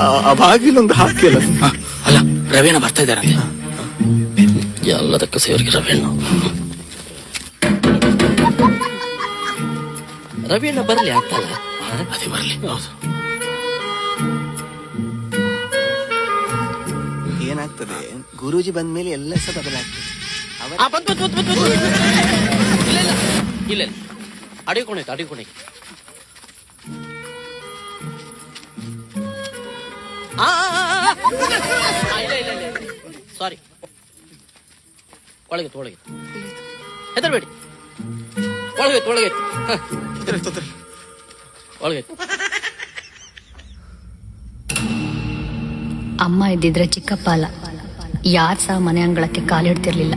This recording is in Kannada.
ಆ ಬಾಗಿಲೊಂದು ಹಾಕಿಲ್ಲ. ಅಲ್ಲ, ರವೀಣ ಬರ್ತಾ ಇದ್ದಾರಂತೆ. ಎಲ್ಲದಕ್ಕೂ ಸೇವರಿಗೆ ರವೀಣ. ರವೀಣ ಬರ್ಲಿ ಆಗ್ತಲ್ಲ. ಅದೇ ಬರ್ಲಿ. ಹೌದು. ಏನಾಗ್ತದೆ, ಗುರೂಜಿ ಬಂದ ಮೇಲೆ ಎಲ್ಲ ಸಹ ಬದಲಾಗ್ತದೆ. ಇಲ್ಲ ಅಡಿಕೊಣೈತೆ ಇಲ್ಲ ಸಾರಿ, ಒಳಗೆ ಹೆದರ್ಬೇಡಿ. ಒಳಗೆ ಅಮ್ಮ ಇದ್ದಿದ್ರೆ ಚಿಕ್ಕಪ್ಪ ಅಲ್ಲ, ಯಾರು ಸಹ ಮನೆ ಅಂಗಳಕ್ಕೆ ಕಾಲಿಡ್ತಿರ್ಲಿಲ್ಲ.